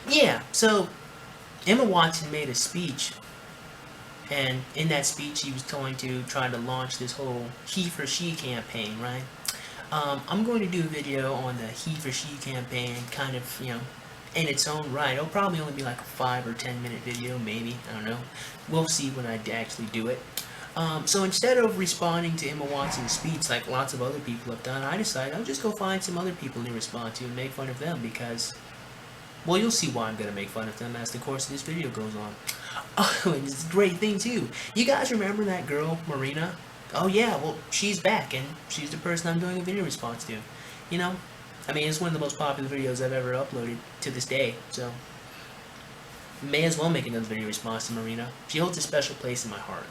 Yeah, so Emma Watson made a speech, and in that speech she was trying to launch this whole he for she campaign, right? I'm going to do a video on the he for she campaign, kind of, in its own right. It'll probably only be like a 5 or 10 minute video, maybe, I don't know. We'll see when I actually do it. So instead of responding to Emma Watson's speech like lots of other people have done, I decided I'll just go find some other people to respond to and make fun of them because, well, you'll see why I'm going to make fun of them as the course of this video goes on. Oh, and it's a great thing too. You guys remember that girl, Marina? Oh yeah, well, she's back, and she's the person I'm doing a video response to. You know? I mean, it's one of the most popular videos I've ever uploaded to this day, so may as well make another video response to Marina. She holds a special place in my heart.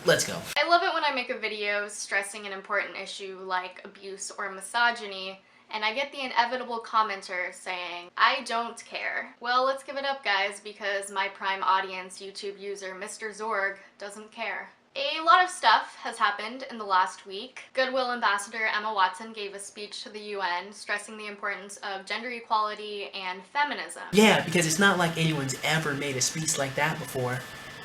Let's go. I love it when I make a video stressing an important issue like abuse or misogyny, and I get the inevitable commenter saying, I don't care. Well, let's give it up, guys, because my prime audience YouTube user, Mr. Zorg, doesn't care. A lot of stuff has happened in the last week. Goodwill Ambassador Emma Watson gave a speech to the UN stressing the importance of gender equality and feminism. Yeah, because it's not like anyone's ever made a speech like that before.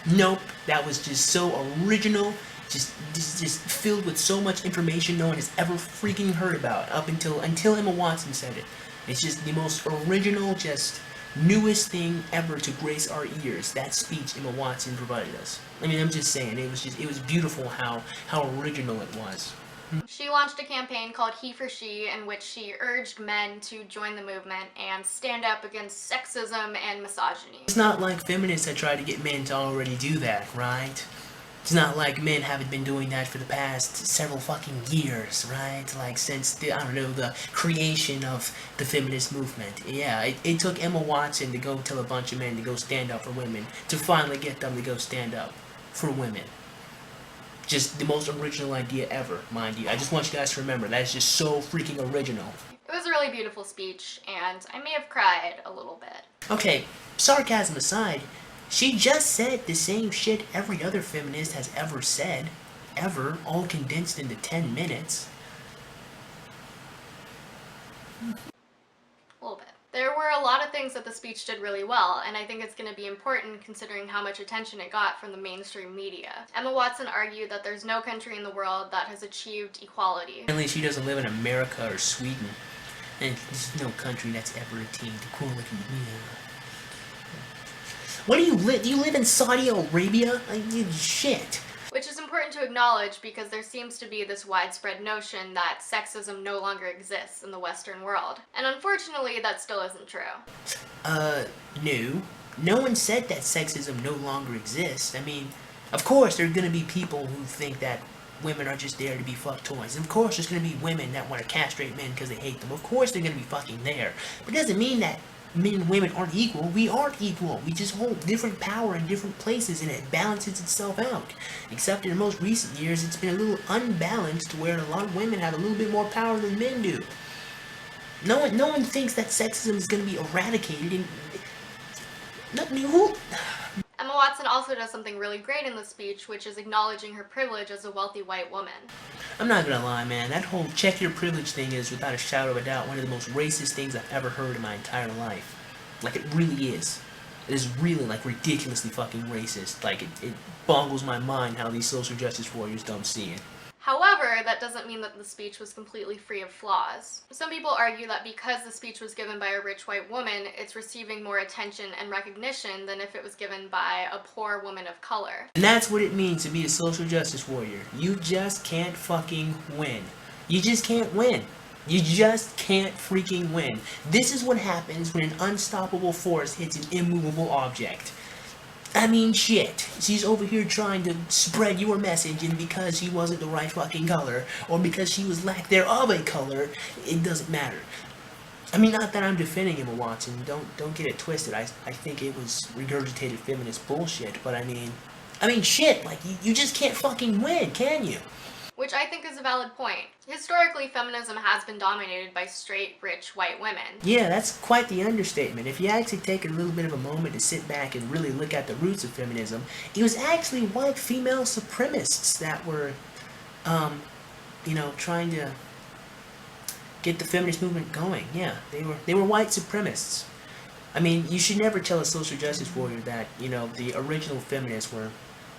Nope, that was just so original, just filled with so much information no one has ever freaking heard about up until Emma Watson said it. It's just the most original, just newest thing ever to grace our ears. That speech Emma Watson provided us. I mean, I'm just saying, it was beautiful how original it was. She launched a campaign called He for She, in which she urged men to join the movement and stand up against sexism and misogyny. It's not like feminists have tried to get men to already do that, right? It's not like men haven't been doing that for the past several fucking years, right? Like since the, I don't know, the creation of the feminist movement. Yeah, it took Emma Watson to go tell a bunch of men to go stand up for women, to finally get them to go stand up for women. Just the most original idea ever, mind you. I just want you guys to remember, that is just so freaking original. It was a really beautiful speech, and I may have cried a little bit. Okay, sarcasm aside, she just said the same shit every other feminist has ever said. Ever, all condensed into 10 minutes. A little bit. There were a lot of things that the speech did really well, and I think it's going to be important considering how much attention it got from the mainstream media. Emma Watson argued that there's no country in the world that has achieved equality. Apparently she doesn't live in America or Sweden. And there's no country that's ever attained equality. Yeah. What do you live? Do you live in Saudi Arabia? Shit. Which is important to acknowledge because there seems to be this widespread notion that sexism no longer exists in the Western world. And unfortunately, that still isn't true. No. No one said that sexism no longer exists. I mean, of course there are gonna be people who think that women are just there to be fuck toys. And of course there's gonna be women that want to castrate men because they hate them. Of course they're gonna be fucking there. But it doesn't mean that men and women aren't equal. We aren't equal. We just hold different power in different places and it balances itself out. Except in the most recent years, it's been a little unbalanced where a lot of women have a little bit more power than men do. No one thinks that sexism is going to be eradicated in... Emma Watson also does something really great in the speech, which is acknowledging her privilege as a wealthy white woman. I'm not gonna lie, man, that whole check your privilege thing is, without a shadow of a doubt, one of the most racist things I've ever heard in my entire life. Like, it really is. It is really, like, ridiculously fucking racist. Like, it boggles my mind how these social justice warriors don't see it. However, that doesn't mean that the speech was completely free of flaws. Some people argue that because the speech was given by a rich white woman, it's receiving more attention and recognition than if it was given by a poor woman of color. And that's what it means to be a social justice warrior. You just can't fucking win. You just can't win. You just can't freaking win. This is what happens when an unstoppable force hits an immovable object. I mean, shit. She's over here trying to spread your message, and because she wasn't the right fucking color, or because she was lack thereof a color, it doesn't matter. I mean, not that I'm defending Emma Watson. Don't get it twisted. I think it was regurgitated feminist bullshit, but I mean, shit. Like, you just can't fucking win, can you? Which I think is a valid point. Historically, feminism has been dominated by straight, rich, white women. Yeah, that's quite the understatement. If you actually take a little bit of a moment to sit back and really look at the roots of feminism, it was actually white female supremacists that were, trying to get the feminist movement going. Yeah, they were white supremacists. I mean, you should never tell a social justice warrior that, you know, the original feminists were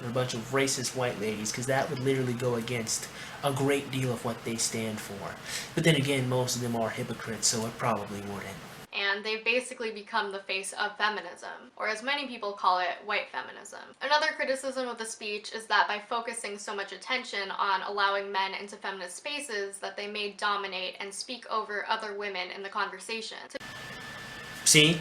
a bunch of racist white ladies, because that would literally go against a great deal of what they stand for. But then again, most of them are hypocrites, so it probably wouldn't. And they've basically become the face of feminism, or as many people call it, white feminism. Another criticism of the speech is that by focusing so much attention on allowing men into feminist spaces, that they may dominate and speak over other women in the conversation. See?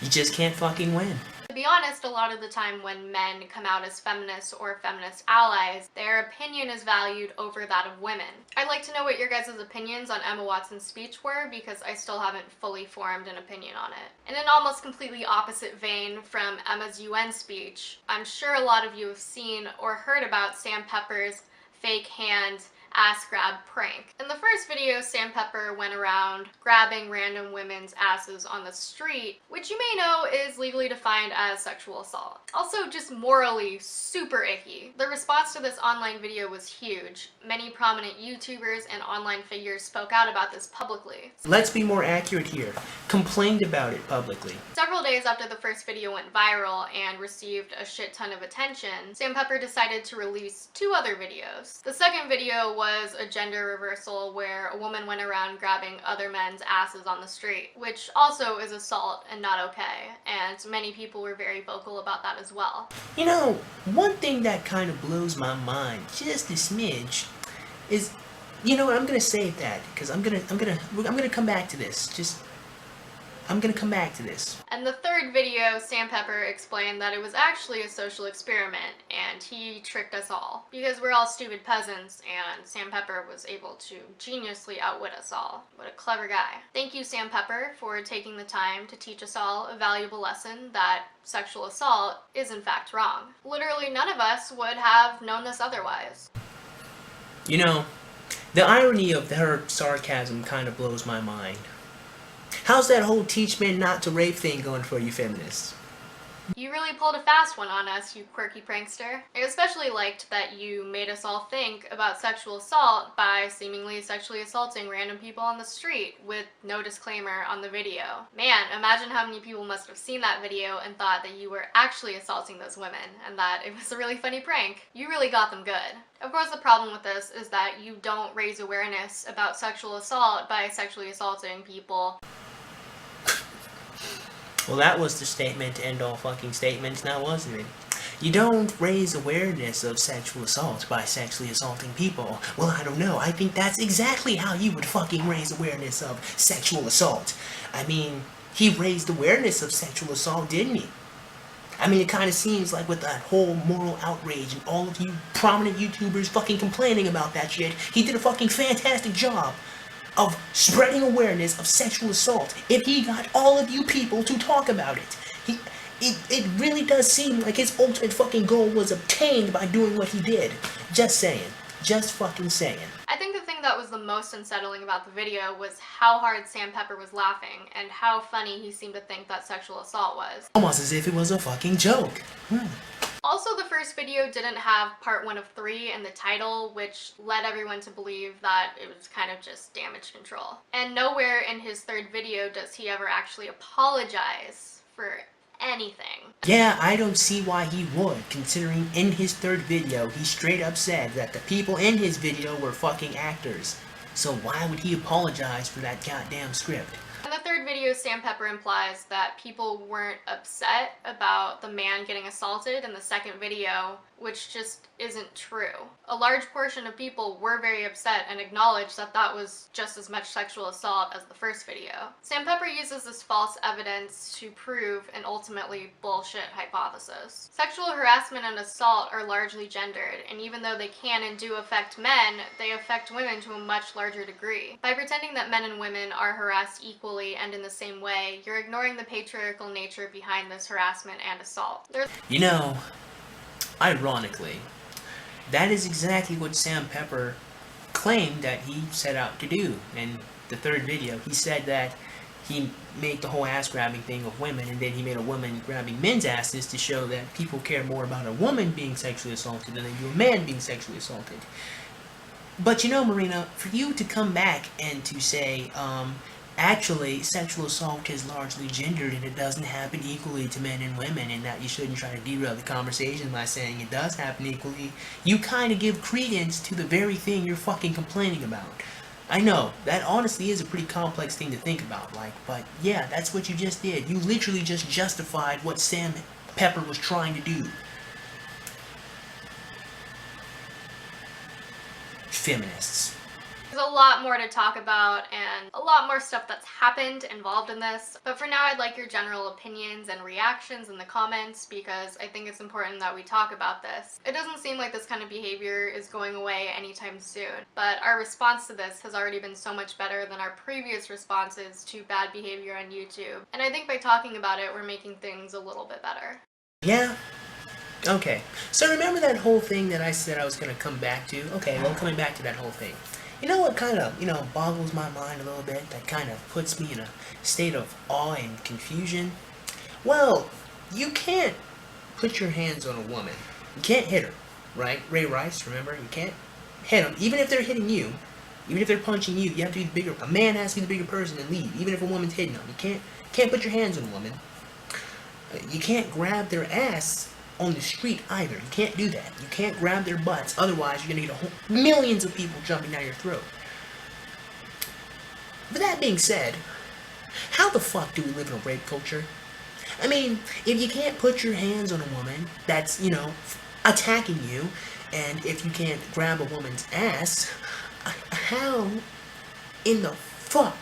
You just can't fucking win. To be honest, a lot of the time when men come out as feminists or feminist allies, their opinion is valued over that of women. I'd like to know what your guys' opinions on Emma Watson's speech were, because I still haven't fully formed an opinion on it. In an almost completely opposite vein from Emma's UN speech, I'm sure a lot of you have seen or heard about Sam Pepper's fake hand ass grab prank. In the first video, Sam Pepper went around grabbing random women's asses on the street, which you may know is legally defined as sexual assault. Also, just morally super icky. The response to this online video was huge. Many prominent YouTubers and online figures spoke out about this publicly. Let's be more accurate here. Complained about it publicly. Several days after the first video went viral and received a shit ton of attention, Sam Pepper decided to release 2 other videos. The second video was a gender reversal where a woman went around grabbing other men's asses on the street, which also is assault and not okay, and many people were very vocal about that as well. You know, one thing that kind of blows my mind just a smidge is, you know what, I'm gonna save that, because I'm gonna come back to this. I'm gonna come back to this. And the third video, Sam Pepper explained that it was actually a social experiment and he tricked us all. Because we're all stupid peasants and Sam Pepper was able to geniusly outwit us all. What a clever guy. Thank you, Sam Pepper, for taking the time to teach us all a valuable lesson that sexual assault is in fact wrong. Literally none of us would have known this otherwise. You know, the irony of her sarcasm kind of blows my mind. How's that whole teach men not to rape thing going for you feminists? You really pulled a fast one on us, you quirky prankster. I especially liked that you made us all think about sexual assault by seemingly sexually assaulting random people on the street with no disclaimer on the video. Man, imagine how many people must have seen that video and thought that you were actually assaulting those women and that it was a really funny prank. You really got them good. Of course, the problem with this is that you don't raise awareness about sexual assault by sexually assaulting people. Well, that was the statement to end all fucking statements, now wasn't it? You don't raise awareness of sexual assault by sexually assaulting people. Well, I don't know. I think that's exactly how you would fucking raise awareness of sexual assault. I mean, he raised awareness of sexual assault, didn't he? I mean, it kind of seems like with that whole moral outrage and all of you prominent YouTubers fucking complaining about that shit, he did a fucking fantastic job of spreading awareness of sexual assault if he got all of you people to talk about it. It really does seem like his ultimate fucking goal was obtained by doing what he did. Just saying. Just fucking saying. I think the thing that was the most unsettling about the video was how hard Sam Pepper was laughing and how funny he seemed to think that sexual assault was. Almost as if it was a fucking joke. Also, the first video didn't have part 1 of 3 in the title, which led everyone to believe that it was kind of just damage control. And nowhere in his third video does he ever actually apologize for anything. Yeah, I don't see why he would, considering in his third video, he straight up said that the people in his video were fucking actors. So why would he apologize for that goddamn script? In the third video, Sam Pepper implies that people weren't upset about the man getting assaulted in the second video, which just isn't true. A large portion of people were very upset and acknowledged that that was just as much sexual assault as the first video. Sam Pepper uses this false evidence to prove an ultimately bullshit hypothesis. Sexual harassment and assault are largely gendered, and even though they can and do affect men, they affect women to a much larger degree. By pretending that men and women are harassed equally and in the same way, you're ignoring the patriarchal nature behind this harassment and assault. You know, ironically, that is exactly what Sam Pepper claimed that he set out to do in the third video. He said that he made the whole ass grabbing thing of women, and then he made a woman grabbing men's asses to show that people care more about a woman being sexually assaulted than they do a man being sexually assaulted. But you know, Marina, for you to come back and to say, actually, sexual assault is largely gendered and it doesn't happen equally to men and women, and that you shouldn't try to derail the conversation by saying it does happen equally, you kind of give credence to the very thing you're fucking complaining about. I know, that honestly is a pretty complex thing to think about, like, but yeah, that's what you just did. You literally just justified what Sam Pepper was trying to do. Feminists. There's a lot more to talk about and a lot more stuff that's happened involved in this, but for now I'd like your general opinions and reactions in the comments because I think it's important that we talk about this. It doesn't seem like this kind of behavior is going away anytime soon, but our response to this has already been so much better than our previous responses to bad behavior on YouTube, and I think by talking about it we're making things a little bit better. Yeah? Okay. So remember that whole thing that I said I was going to come back to? Okay, well, coming back to that whole thing. You know what kind of, boggles my mind a little bit, that kind of puts me in a state of awe and confusion? Well, you can't put your hands on a woman. You can't hit her, right? Ray Rice, remember? You can't hit them. Even if they're hitting you, even if they're punching you, you have to be the bigger, a man has to be the bigger person and lead, even if a woman's hitting them. You can't put your hands on a woman. You can't grab their ass on the street either. You can't do that. You can't grab their butts. Otherwise, you're going to get millions of people jumping down your throat. But that being said, how the fuck do we live in a rape culture? I mean, if you can't put your hands on a woman that's, attacking you, and if you can't grab a woman's ass, how in the fuck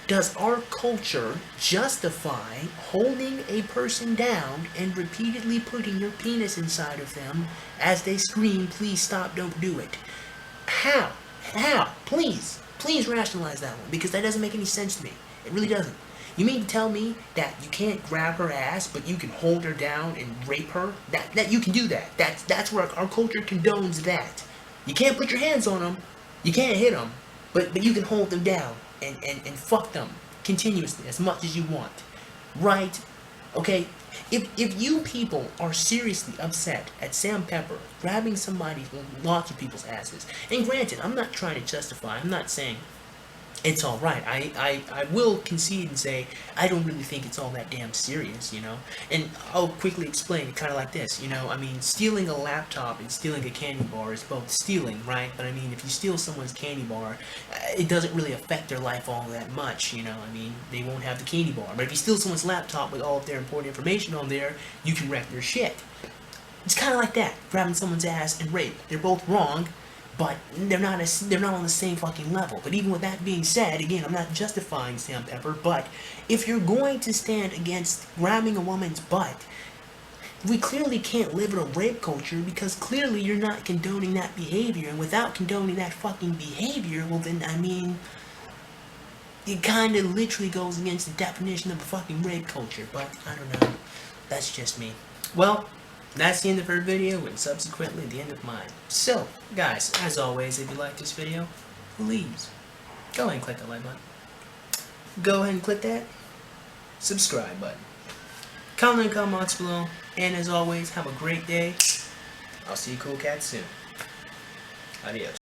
does our culture justify holding a person down and repeatedly putting your penis inside of them as they scream, please stop, don't do it? How? How? Please rationalize that one, because that doesn't make any sense to me. It really doesn't. You mean to tell me that you can't grab her ass, but you can hold her down and rape her? That you can do that. That's where our culture condones that. You can't put your hands on them, you can't hit them, but you can hold them down and fuck them continuously as much as you want. Right? Okay? If you people are seriously upset at Sam Pepper grabbing somebody's, lots of people's asses, and granted, I'm not trying to justify, I'm not saying it's alright. I will concede and say I don't really think it's all that damn serious, And I'll quickly explain it kind of like this, I mean, stealing a laptop and stealing a candy bar is both stealing, right? But I mean, if you steal someone's candy bar, it doesn't really affect their life all that much, I mean, they won't have the candy bar. But if you steal someone's laptop with all of their important information on there, you can wreck their shit. It's kind of like that, grabbing someone's ass and rape. They're both wrong, but they're not on the same fucking level. But even with that being said, again, I'm not justifying Sam Pepper, but if you're going to stand against grabbing a woman's butt, we clearly can't live in a rape culture, because clearly you're not condoning that behavior, and without condoning that fucking behavior, well then, I mean, it kind of literally goes against the definition of a fucking rape culture, but I don't know, that's just me. Well, that's the end of her video, and subsequently the end of mine. So, guys, as always, if you like this video, please go ahead and click that like button. Go ahead and click that subscribe button. Comment in the comments below, and as always, have a great day. I'll see you cool cats soon. Adios.